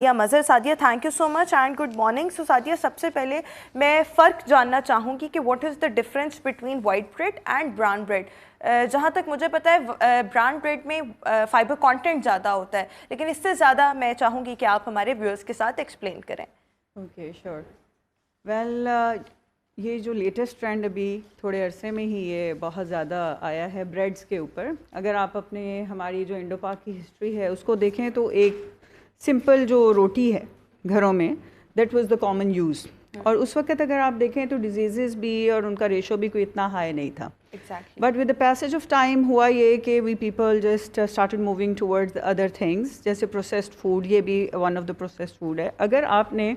یا Mazhar. Sadia thank you so much and good morning. So Sadia سب سے پہلے میں فرق جاننا چاہوں گی کہ what is the difference between white bread and brown bread. جہاں تک مجھے پتہ ہے براؤن بریڈ میں فائبر کانٹینٹ زیادہ ہوتا ہے, لیکن اس سے زیادہ میں چاہوں گی کہ آپ ہمارے ویورز کے ساتھ ایکسپلین کریں. Okay sure. ویل یہ جو لیٹسٹ ٹرینڈ ابھی تھوڑے عرصے میں ہی یہ بہت زیادہ آیا ہے بریڈس کے اوپر. اگر آپ اپنے ہماری جو انڈو پاک کی ہسٹری ہے اس کو دیکھیں تو ایک سمپل جو روٹی ہے گھروں میں that was the common use, اور اس وقت اگر آپ دیکھیں تو ڈیزیزز بھی اور ان کا ریشو بھی کوئی اتنا ہائی نہیں تھا. But with the passage of time ہوا یہ کہ we people just started moving towards other things, جیسے پروسیسڈ فوڈ, یہ بھی one of the processed food ہے. اگر آپ نے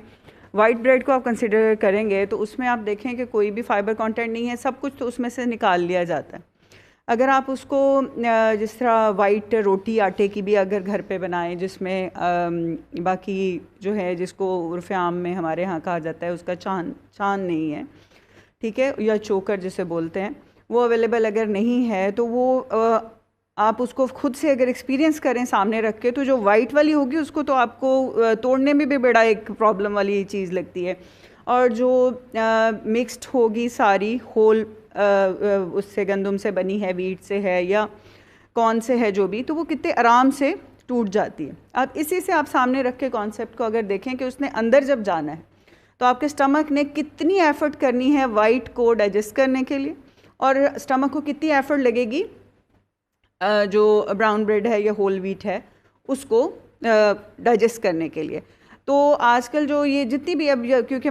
وائٹ بریڈ کو آپ کنسیڈر کریں گے تو اس میں آپ دیکھیں کہ کوئی بھی فائبر کانٹینٹ نہیں ہے, سب کچھ تو اس میں سے نکال لیا جاتا ہے. اگر آپ اس کو جس طرح وائٹ روٹی آٹے کی بھی اگر گھر پہ بنائیں جس میں باقی جو ہے جس کو عرف عام میں ہمارے ہاں کہا جاتا ہے اس کا چاند نہیں ہے, ٹھیک ہے, یا چوکر جسے بولتے ہیں, وہ اویلیبل اگر نہیں ہے تو وہ آپ اس کو خود سے اگر ایکسپیرینس کریں سامنے رکھ کے, تو جو وائٹ والی ہوگی اس کو تو آپ کو توڑنے میں بھی بڑا ایک پرابلم والی چیز لگتی ہے, اور جو مکسڈ ہوگی ساری ہول اس سے گندم سے بنی ہے, ویٹ سے ہے یا کون سے ہے جو بھی, تو وہ کتنے آرام سے ٹوٹ جاتی ہے. اب اسی سے آپ سامنے رکھ کے کانسیپٹ کو اگر دیکھیں کہ اس نے اندر جب جانا ہے تو آپ کے اسٹمک نے کتنی ایفرٹ کرنی ہے وائٹ کو ڈائجسٹ کرنے کے لیے, اور اسٹمک کو کتنی ایفرٹ لگے گی جو براؤن بریڈ ہے یا ہول ویٹ ہے اس کو ڈائجسٹ کرنے کے لیے. تو آج کل جو یہ جتنی بھی اب کیونکہ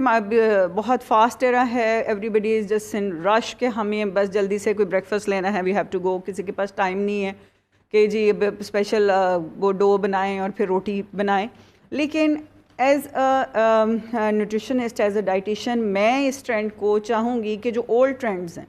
بہت فاسٹ ایرا ہے, every body is just in رش کہ ہمیں بس جلدی سے کوئی بریک فاسٹ لینا ہے, وی ہیو ٹو گو, کسی کے پاس ٹائم نہیں ہے کہ جی اسپیشل وہ ڈو بنائیں اور پھر روٹی بنائیں. لیکن as a nutritionist, as a dietitian, میں اس ٹرینڈ کو چاہوں گی کہ جو اولڈ ٹرینڈز ہیں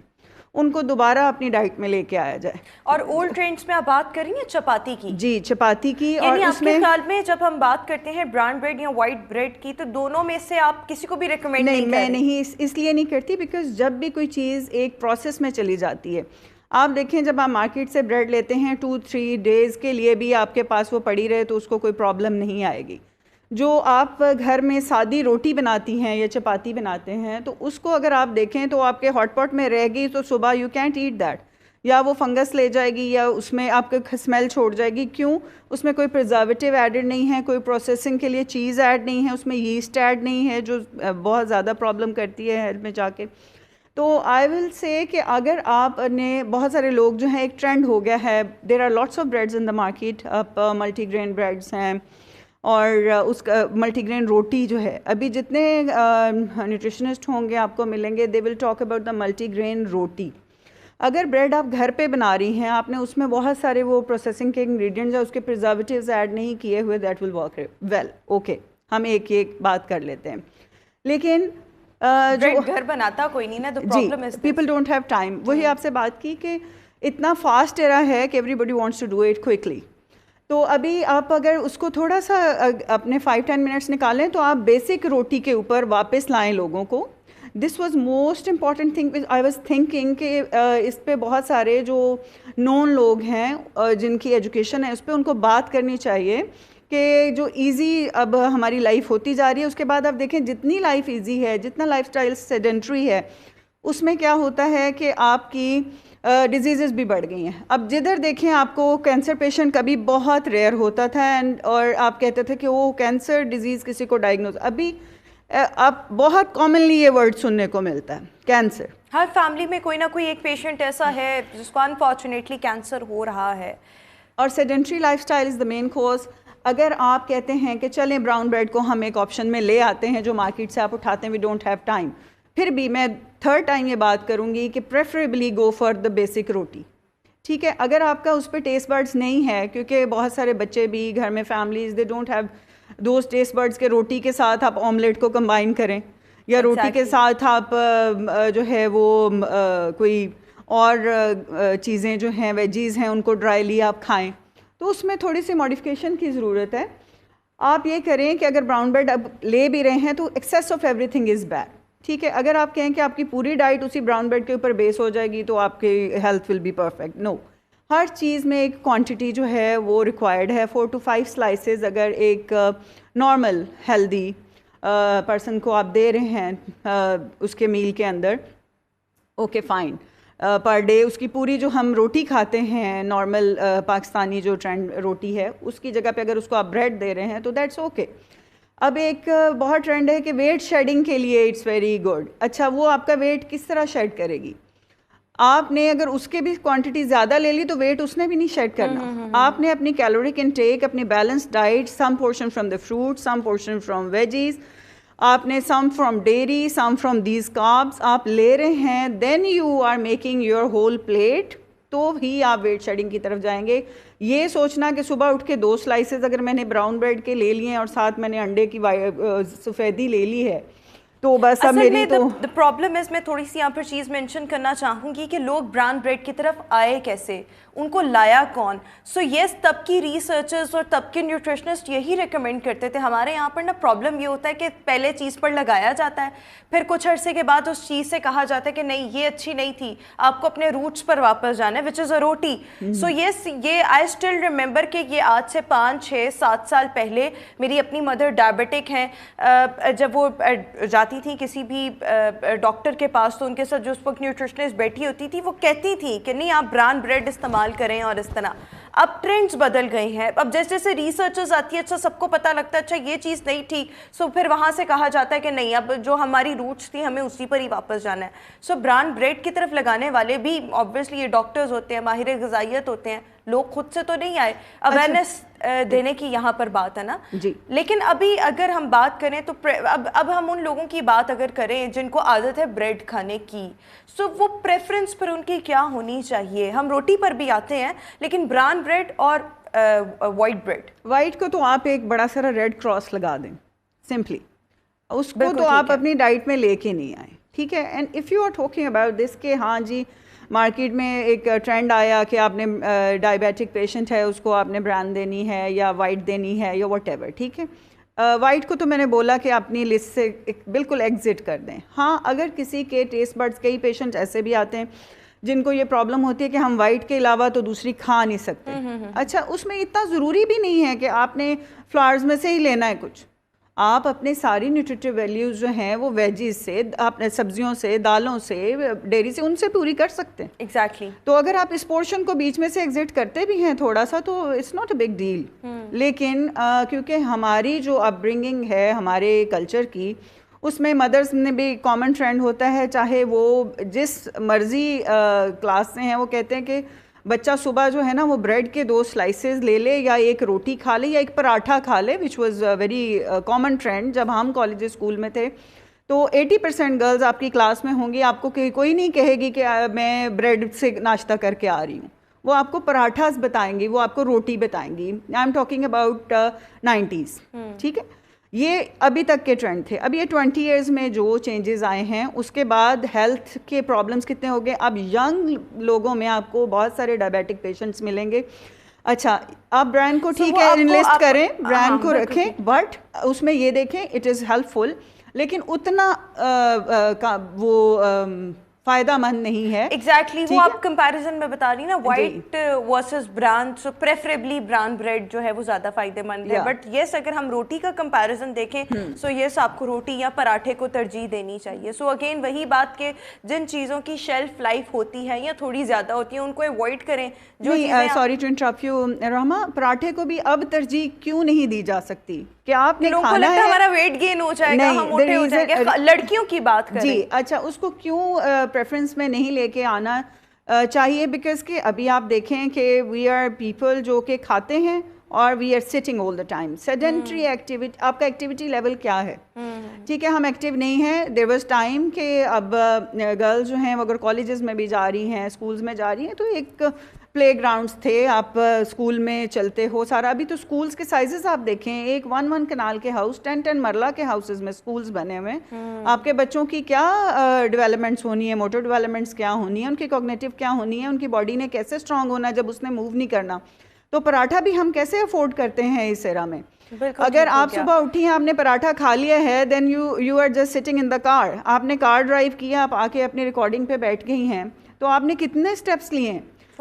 ان کو دوبارہ اپنی ڈائٹ میں لے کے آیا جائے. اور اولڈ ٹرینڈز میں آپ بات کر رہی ہیں چپاتی کی؟ جی چپاتی کی. اور یعنی آپ کے خیال میں جب ہم بات کرتے ہیں براؤن بریڈ یا وائٹ بریڈ کی تو دونوں میں سے آپ کسی کو بھی ریکمینڈ نہیں کریں؟ میں نہیں اس لیے نہیں کرتی بیکاز جب بھی کوئی چیز ایک پروسیس میں چلی جاتی ہے, آپ دیکھیں جب آپ مارکیٹ سے بریڈ لیتے ہیں 2-3 ڈیز کے لیے بھی آپ کے پاس وہ پڑی رہے تو اس کو کوئی پرابلم نہیں آئے گی. جو آپ گھر میں سادی روٹی بناتی ہیں یا چپاتی بناتے ہیں تو اس کو اگر آپ دیکھیں تو آپ کے ہاٹ پاٹ میں رہ گئی تو صبح یو کینٹ ایٹ دیٹ, یا وہ فنگس لے جائے گی یا اس میں آپ کا اسمیل چھوڑ جائے گی. کیوں؟ اس میں کوئی پرزرویٹیو ایڈڈ نہیں ہے, کوئی پروسیسنگ کے لیے چیز ایڈ نہیں ہے, اس میں ییسٹ ایڈ نہیں ہے جو بہت زیادہ پرابلم کرتی ہے ہیلتھ میں جا کے. تو آئی ول سے کہ اگر آپ نے بہت سارے لوگ جو ہیں ایک ٹرینڈ ہو گیا ہے, there are lots of breads in the market, اب ملٹی گرین بریڈس ہیں اور اس کا ملٹی گرین روٹی جو ہے, ابھی جتنے نیوٹریشنسٹ ہوں گے آپ کو ملیں گے they will talk about the multi grain roti. اگر بریڈ آپ گھر پہ بنا رہی ہیں, آپ نے اس میں بہت سارے وہ پروسیسنگ کے انگریڈینٹس یا اس کے پرزرویٹیوز ایڈ نہیں کیے ہوئے, that will work well. Okay, ہم ایک بات کر لیتے ہیں, لیکن بریڈ گھر بناتا کوئی نہیں نا, the problem is people don't have time. وہی آپ سے بات کی کہ اتنا فاسٹ ایرا ہے کہ everybody wants to do it quickly. تو ابھی آپ اگر اس کو تھوڑا سا اپنے 5-10 منٹس نکالیں تو آپ بیسک روٹی کے اوپر واپس لائیں لوگوں کو. This was most important thing I was thinking کہ اس پہ بہت سارے جو نون لوگ ہیں جن کی ایجوکیشن ہے اس پہ ان کو بات کرنی چاہیے کہ جو ایزی اب ہماری لائف ہوتی جا رہی ہے, اس کے بعد آپ دیکھیں جتنی لائف ایزی ہے, جتنا لائف اسٹائل سیڈنٹری ہے, اس میں کیا ہوتا ہے کہ آپ کی ڈیزیزز بھی بڑھ گئی ہیں. اب جدھر دیکھیں آپ کو کینسر پیشنٹ کبھی بہت ریئر ہوتا تھا اور آپ کہتے تھے کہ وہ کینسر ڈیزیز کسی کو ڈائگنوز, ابھی اب بہت کامنلی یہ ورڈ سننے کو ملتا ہے کینسر. ہر فیملی میں کوئی نہ کوئی ایک پیشنٹ ایسا ہے جس کو انفارچونیٹلی کینسر ہو رہا ہے. اور sedentary lifestyle is the main cause. اگر آپ کہتے ہیں کہ چلیں براؤن بریڈ کو ہم ایک آپشن میں لے آتے ہیں جو مارکیٹ سے آپ اٹھاتے ہیں, وی ڈونٹ ہیو ٹائم, پھر بھی میں تھرڈ ٹائم یہ بات کروں گی کہ preferably go for the basic روٹی. ٹھیک ہے, اگر آپ کا اس پہ ٹیسٹ برڈس نہیں ہے, کیونکہ بہت سارے بچے بھی گھر میں families they don't have those taste buds کے روٹی کے ساتھ آپ آملیٹ کو کمبائن کریں, یا روٹی کے ساتھ آپ جو ہے وہ کوئی اور چیزیں جو ہیں ویجیز ہیں ان کو ڈرائیلی آپ کھائیں, تو اس میں تھوڑی سی ماڈیفکیشن کی ضرورت ہے. آپ یہ کریں کہ اگر براؤن بریڈ اب لے بھی رہے ہیں تو access of every thing is bad. ٹھیک ہے, اگر آپ کہیں کہ آپ کی پوری ڈائٹ اسی براؤن بریڈ کے اوپر بیس ہو جائے گی تو آپ کی ہیلتھ ول بی پرفیکٹ, نو. ہر چیز میں ایک کوانٹٹی جو ہے وہ ریکوائرڈ ہے. 4 to 5 سلائسز اگر ایک نارمل ہیلدی پرسن کو آپ دے رہے ہیں اس کے میل کے اندر, اوکے فائن, پر ڈے اس کی پوری جو ہم روٹی کھاتے ہیں نارمل پاکستانی جو ٹرینڈ روٹی ہے اس کی جگہ پہ اگر اس کو آپ بریڈ دے رہے ہیں تو دیٹس اوکے. اب ایک بہت ٹرینڈ ہے کہ ویٹ شیڈنگ کے لیے اٹس ویری گڈ. اچھا وہ آپ کا ویٹ کس طرح شیڈ کرے گی؟ آپ نے اگر اس کے بھی کوانٹٹی زیادہ لے لی تو ویٹ اس نے بھی نہیں شیڈ کرنا. آپ نے اپنی کیلورک انٹیک, اپنی balance diet, some portion from the fruit, some portion from veggies, آپ نے some from dairy, some from these carbs آپ لے رہے ہیں, then you are making your whole plate, تو ہی آپ ویٹ شیڈنگ کی طرف جائیں گے. یہ سوچنا کہ صبح اٹھ کے 2 سلائسز اگر میں نے براؤن بریڈ کے لے لیے ہیں اور ساتھ میں نے انڈے کی سفیدی لے لی ہے تو بس اب میری تو پرابلم ہے. میں تھوڑی سی یہاں پر چیز مینشن کرنا چاہوں گی کہ لوگ براؤن بریڈ کی طرف آئے کیسے, ان کو لایا کون؟ سو یس تب کی ریسرچرز اور تب کے نیوٹریشنسٹ یہی ریکمینڈ کرتے تھے. ہمارے یہاں پر نا پرابلم یہ ہوتا ہے کہ پہلے چیز پر لگایا جاتا ہے, پھر کچھ عرصے کے بعد اس چیز سے کہا جاتا ہے کہ نہیں یہ اچھی نہیں تھی, آپ کو اپنے روٹس پر واپس جانا ہے, وچ از اے روٹی. سو یس یہ آئی اسٹل ریممبر کہ یہ آج سے 5, 6, 7 سال پہلے میری اپنی مدر ڈائبیٹک ہیں, جب وہ جاتی تھی کسی بھی ڈاکٹر کے پاس تو ان کے ساتھ جو اس وقت نیوٹریشنسٹ بیٹھی ہوتی تھی وہ کہتی تھی کہ نہیں آپ براؤن بریڈ استعمال کریں اور اس طرح. اب ٹرینڈز بدل گئے ہیں, اب جیسے جیسے ریسرچرز آتی ہے اچھا سب کو پتہ لگتا ہے اچھا یہ چیز نہیں ٹھیک, سو پھر وہاں سے کہا جاتا ہے کہ نہیں اب جو ہماری روٹس تھی ہمیں اسی پر ہی واپس جانا ہے. سو براؤن بریڈ کی طرف لگانے والے بھی آبویسلی یہ ڈاکٹرز ہوتے ہیں, ماہر غذائیت ہوتے ہیں, لوگ خود سے تو نہیں آئے. اویئرنیس دینے کی یہاں پر بات ہے نا جی. لیکن ابھی اگر ہم بات کریں تو اب ہم ان لوگوں کی بات اگر کریں جن کو عادت ہے بریڈ کھانے کی, سو وہ پریفرنس پر ان کی کیا ہونی چاہیے؟ ہم روٹی پر بھی آتے ہیں لیکن براؤن بریڈ اور وائٹ بریڈ. وائٹ کو تو آپ ایک بڑا سارا ریڈ کراس لگا دیں سمپلی, اس کو تو آپ اپنی ڈائٹ میں لے کے نہیں آئیں, ٹھیک ہے. And if you are talking about this کہ ہاں جی مارکیٹ میں ایک ٹرینڈ آیا کہ آپ نے ڈائبیٹک پیشنٹ ہے اس کو آپ نے براؤن دینی ہے یا وائٹ دینی ہے یا واٹ ایور, ٹھیک ہے. وائٹ کو تو میں نے بولا کہ اپنی لسٹ سے بالکل ایگزٹ کر دیں. ہاں اگر کسی کے ٹیسٹ بڈس, کئی پیشنٹ ایسے بھی آتے ہیں جن کو یہ پرابلم ہوتی ہے کہ ہم وائٹ کے علاوہ تو دوسری کھا نہیں سکتے. اچھا اس میں اتنا ضروری بھی نہیں ہے کہ آپ نے فلاورز میں سے ہی لینا ہے کچھ. آپ اپنے ساری نیوٹریٹیو ویلیوز جو ہیں وہ ویجیز سے, آپ سبزیوں سے, دالوں سے, ڈیری سے, ان سے پوری کر سکتے ہیں. ایگزیکٹلی. تو اگر آپ اس پورشن کو بیچ میں سے ایگزٹ کرتے بھی ہیں تھوڑا سا تو it's not a big deal. لیکن کیونکہ ہماری جو اپ برنگنگ ہے ہمارے کلچر کی, اس میں مدرس میں بھی کامن ٹرینڈ ہوتا ہے, چاہے وہ جس مرضی کلاس سے ہیں, وہ کہتے ہیں کہ بچہ صبح جو ہے نا وہ بریڈ کے 2 سلائسز لے لے یا ایک روٹی کھا لے یا ایک پراٹھا کھا لے, which was very common trend جب ہم کالج اسکول میں تھے. تو 80% گرلز آپ کی کلاس میں ہوں گی, آپ کو کوئی نہیں کہے گی کہ میں بریڈ سے ناشتہ کر کے آ رہی ہوں, وہ آپ کو پراٹھاز بتائیں گی, وہ آپ کو روٹی بتائیں گی. I am talking about 90s, ٹھیک ہے. یہ ابھی تک کے ٹرینڈ تھے. اب یہ 20 ایئرز میں جو چینجز آئے ہیں اس کے بعد ہیلتھ کے پرابلمس کتنے ہو گئے. اب ینگ لوگوں میں آپ کو بہت سارے ڈائبیٹک پیشنٹس ملیں گے. اچھا آپ برانڈ کو ٹھیک ہے انلسٹ کریں, برانڈ کو رکھیں, بٹ اس میں یہ دیکھیں اٹ از ہیلپ فل, لیکن اتنا وہ فائدہ مند نہیں ہے. ایگزیکٹلی. وہ آپ کمپیریزن میں بتا رہی نا وائٹ ورسز براؤن, سو پریفریبلی براؤن بریڈ جو ہے وہ زیادہ فائدہ مند ہے. بٹ یس اگر ہم روٹی کا کمپیریزن دیکھیں سو یس آپ کو روٹی یا پراٹھے کو ترجیح دینی چاہیے. سو اگین وہی بات کہ جن چیزوں کی شیلف لائف ہوتی ہے یا تھوڑی زیادہ ہوتی ہے ان کو اوائڈ کریں. جو سوری ٹو انٹرپٹ یو رحمہ, پراٹھے کو بھی اب ترجیح کیوں نہیں دی جا سکتی کہ آپ نے کھانا ہے, ہمارا ویٹ گین ہو جائے گا, ہم موٹے ہو جائیں گے. لڑکیوں کی بات کریں جی, اچھا اس کو کیوں پریفرنس میں نہیں لے کے آنا چاہیے؟ بیکاز کہ ابھی آپ دیکھیں کہ وی آر پیپل جو کہ کھاتے ہیں اور we are sitting all the time. Sedentary activity, آپ کا ایکٹیویٹی لیول کیا ہے؟ ٹھیک ہے ہم ایکٹیو نہیں ہیں. دیر واز ٹائم کہ اب گرلز جو ہیں وہ اگر کالجز میں بھی جا رہی ہیں, اسکولز میں جا رہی ہیں, تو ایک پلے گراؤنڈس تھے, آپ اسکول میں چلتے ہو سارا. ابھی تو اسکولس کے سائزز آپ دیکھیں, ایک 1 کنال کے ہاؤس 10 مرلہ کے ہاؤسز میں اسکولس بنے ہوئے ہیں. آپ کے بچوں کی کیا ڈیولپمنٹس ہونی ہے, موٹر ڈیولپمنٹس کیا ہونی ہے, ان کی کوگنیٹو کیا ہونی ہے, ان کی باڈی نے کیسے اسٹرانگ ہونا ہے جب اس نے موو نہیں کرنا. تو پراٹھا بھی ہم کیسے افورڈ کرتے ہیں اس ایرا میں؟ اگر آپ صبح اٹھی ہیں, آپ نے پراٹھا کھا لیا ہے, then you are just sitting in the car. آپ نے کار ڈرائیو کیا, آپ آ کے اپنی ریکارڈنگ پہ بیٹھ گئی ہیں, تو آپ نے کتنے اسٹیپس لیے ہیں؟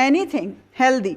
anything healthy,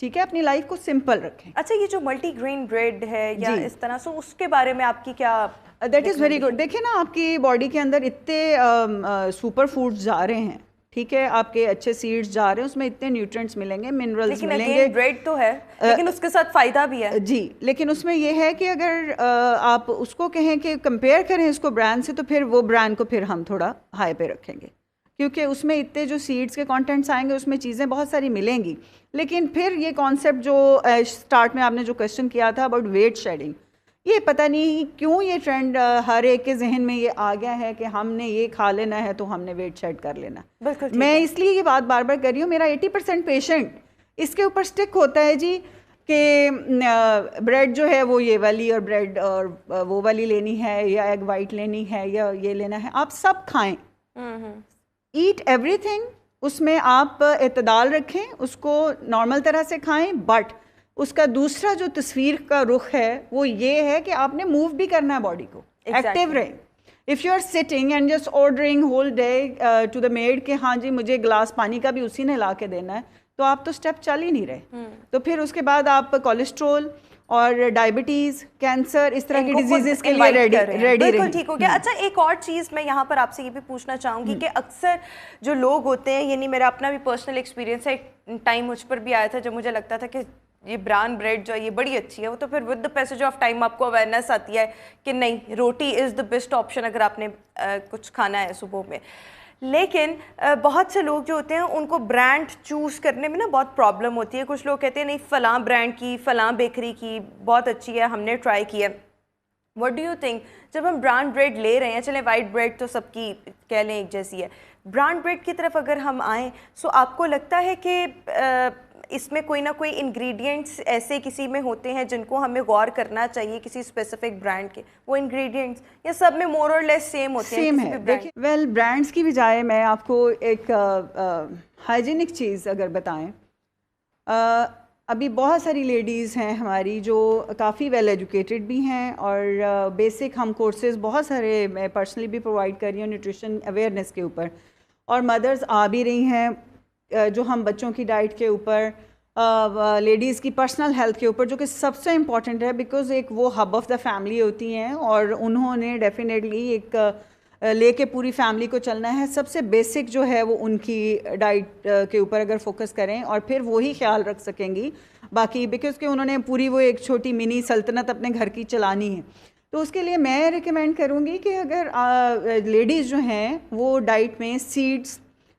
ٹھیک ہے, اپنی لائف کو سمپل رکھیں. اچھا یہ جو ملٹی گرین بریڈ ہے یا اس طرح سے, اس کے بارے میں آپ کی کیا؟ That is very good. دیکھیں نا, آپ کی باڈی کے اندر اتنے سپر فوڈز جا رہے ہیں, ٹھیک ہے, آپ کے اچھے سیڈز جا رہے ہیں, اس میں اتنے نیوٹرینٹس ملیں گے, منرلز ملیں گے. بریڈ تو ہے لیکن اس کے ساتھ فائدہ بھی ہے. جی, لیکن اس میں یہ ہے کہ اگر آپ اس کو کہیں کہ کمپیئر کریں اس کو برانڈ سے, تو پھر وہ برانڈ کو پھر ہم تھوڑا ہائی پہ رکھیں گے, کیونکہ اس میں اتنے جو سیڈز کے کانٹینٹس آئیں گے اس میں چیزیں بہت ساری ملیں گی. لیکن پھر یہ کانسیپٹ جو اسٹارٹ میں آپ نے جو کویشچن کیا تھا اباؤٹ ویٹ شیڈنگ, یہ پتہ نہیں کیوں یہ ٹرینڈ ہر ایک کے ذہن میں یہ آ گیا ہے کہ ہم نے یہ کھا لینا ہے تو ہم نے ویٹ شیڈ کر لینا. میں اس لیے یہ بات بار بار کر رہی ہوں, میرا 80% پیشنٹ اس کے اوپر سٹک ہوتا ہے جی کہ بریڈ جو ہے وہ یہ والی اور بریڈ اور وہ والی لینی ہے, یا ایگ وائٹ لینی ہے, یا یہ لینا ہے. آپ سب کھائیں, ایٹ ایوری تھنگ, اس میں آپ اعتدال رکھیں, اس کو نارمل طرح سے کھائیں, بٹ اس کا دوسرا جو تصویر کا رخ ہے وہ یہ ہے کہ آپ نے موو بھی کرنا ہے باڈی کو, ایکٹیو رہیں. If you are sitting and just ordering whole day to the maid کہ ہاں جی مجھے گلاس پانی کا بھی اسی نے لا کے دینا ہے, تو آپ تو اسٹیپ چل ہی نہیں رہے. تو پھر اس کے بعد آپ کولیسٹرول اور ڈائبٹیز, کینسر, اس طرح کی ڈیزیزز کے لیے ریڈی. بالکل ٹھیک ہو گیا. اچھا ایک اور چیز میں یہاں پر آپ سے یہ بھی پوچھنا چاہوں گی کہ اکثر جو لوگ ہوتے ہیں, یعنی میرا اپنا بھی پرسنل ایکسپیرینس ہے, ٹائم مجھ پر بھی آیا تھا جب مجھے لگتا تھا کہ یہ بران بریڈ جو ہے یہ بڑی اچھی ہے, وہ تو پھر with the passage of time آپ کو اویئرنیس آتی ہے کہ نہیں, روٹی از دا بیسٹ آپشن اگر آپ نے کچھ کھانا ہے صبح میں. لیکن بہت سے لوگ جو ہوتے ہیں ان کو برانڈ چوز کرنے میں نا بہت پرابلم ہوتی ہے. کچھ لوگ کہتے ہیں نہیں فلاں برانڈ کی, فلاں بیکری کی بہت اچھی ہے, ہم نے ٹرائی کی ہے. واٹ ڈو یو تھنک جب ہم برانڈ بریڈ لے رہے ہیں, چلیں وائٹ بریڈ تو سب کی کہہ لیں ایک جیسی ہے, برانڈ بریڈ کی طرف اگر ہم آئیں, سو آپ کو لگتا ہے کہ اس میں کوئی نہ کوئی انگریڈینٹس ایسے کسی میں ہوتے ہیں جن کو ہمیں غور کرنا چاہیے کسی اسپیسیفک برانڈ کے, وہ انگریڈینٹس, یا سب میں مور اور لیس سیم ہوتے ہیں؟ سیم ہے. دیکھیں ویل برانڈس کی بجائے میں آپ کو ایک ہائیجینک چیز اگر بتائیں, ابھی بہت ساری لیڈیز ہیں ہماری جو کافی ویل ایجوکیٹڈ بھی ہیں, اور بیسک ہم کورسز بہت سارے میں پرسنلی بھی پرووائڈ کر رہی ہوں نیوٹریشن اویئرنیس کے اوپر, اور مدرز آ بھی رہی ہیں جو ہم بچوں کی ڈائٹ کے اوپر, لیڈیز کی پرسنل ہیلتھ کے اوپر, جو کہ سب سے امپورٹنٹ ہے, بیکاز ایک وہ ہب آف دا فیملی ہوتی ہیں, اور انہوں نے ڈیفینیٹلی ایک لے کے پوری فیملی کو چلنا ہے. سب سے بیسک جو ہے وہ ان کی ڈائٹ کے اوپر اگر فوکس کریں, اور پھر وہی خیال رکھ سکیں گی باقی, بیکاز کہ انہوں نے پوری وہ ایک چھوٹی منی سلطنت اپنے گھر کی چلانی ہے. تو اس کے لیے میں ریکمینڈ کروں گی کہ اگر لیڈیز جو ہیں وہ ڈائٹ میں سیڈس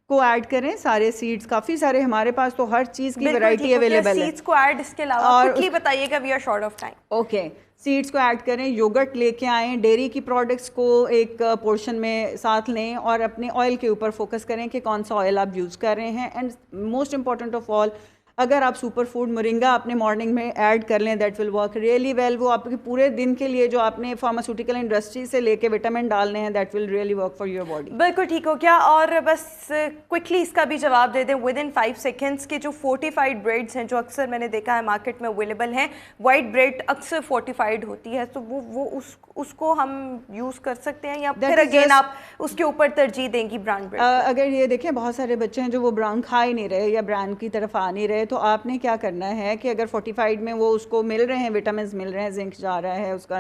کو ایڈ کریں, سارے سیڈز, کافی سارے ہمارے پاس تو ہر چیز کی ویرائٹی اویلیبل ہے. سیڈز کو ایڈ, اس کے علاوہ کوئکلی بتائیے گا, we are short of time. Okay, seeds کو ایڈ کریں, یوگرٹ لے کے آئیں, ڈیری کی پروڈکٹس کو ایک پورشن میں ساتھ لیں, اور اپنے آئل کے اوپر فوکس کریں کہ کون سا آئل آپ یوز کر رہے ہیں. And most important of all, اگر آپ سپر فوڈ مورنگا اپنے مارننگ میں ایڈ کر لیں, that will work really well. وہ آپ کے پورے دن کے لیے جو آپ نے فارماسیوٹیکل انڈسٹری سے لے کے وٹامن ڈالنے ہیں, that will really work for your body. بالکل ٹھیک ہو گیا. اور بس کوئکلی اس کا بھی جواب دے دیں ود ان 5 سیکنڈس کہ جو فورٹیفائڈ بریڈس ہیں جو اکثر میں نے دیکھا ہے مارکیٹ میں اویلیبل ہیں, وائٹ بریڈ اکثر فورٹیفائڈ ہوتی ہے, تو وہ اس کو ہم یوز کر سکتے ہیں, یا پھر اگین آپ اس کے اوپر ترجیح دیں گی برانڈ بریڈ؟ اگر یہ دیکھیں بہت سارے بچے ہیں جو وہ براؤن کھا ہی نہیں رہے یا برانڈ کی طرف آ نہیں رہے, تو آپ نے کیا کرنا ہے کہ اگر فورٹیفائڈ میں وہ اس کو مل رہے ہیں, وٹامنز مل رہے ہیں, زنک جا رہا ہے, اس کا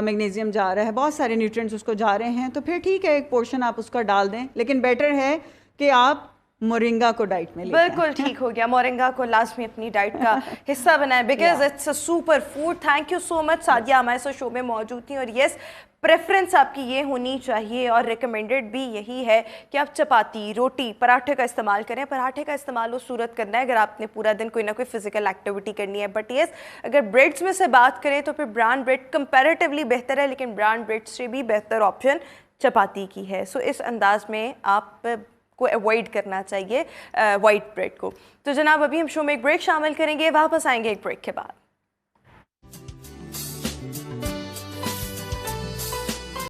میگنیزیم جا رہا ہے, بہت سارے نیوٹرینٹس اس کو جا رہے ہیں, تو پھر ٹھیک ہے ایک پورشن آپ اس کا ڈال دیں, لیکن بیٹر ہے کہ آپ مورنگا کو ڈائٹ میں لیں. بالکل ٹھیک ہو گیا, مورنگا کو لازمی اپنی ڈائٹ کا حصہ بنائیں, because it's a super food. Thank you so much. Sadia ہمارے ساتھ شو میں موجود تھیں, اور یس پریفرنس آپ کی یہ ہونی چاہیے, اور ریکمینڈڈ بھی یہی ہے کہ آپ چپاتی, روٹی, پراٹھے کا استعمال کریں. پراٹھے کا استعمال اس صورت کرنا ہے اگر آپ نے پورا دن کوئی نہ کوئی فزیکل ایکٹیویٹی کرنی ہے. بٹ یس اگر بریڈس میں سے بات کریں تو پھر برانڈ بریڈ کمپیریٹیولی بہتر ہے, لیکن برانڈ بریڈ سے بھی بہتر آپشن چپاتی کی ہے. سو اس انداز میں آپ کو اوائڈ کرنا چاہیے وائٹ بریڈ کو. تو جناب ابھی ہم شو میں ایک بریک شامل کریں گے, واپس آئیں گے ایک بریک کے بعد.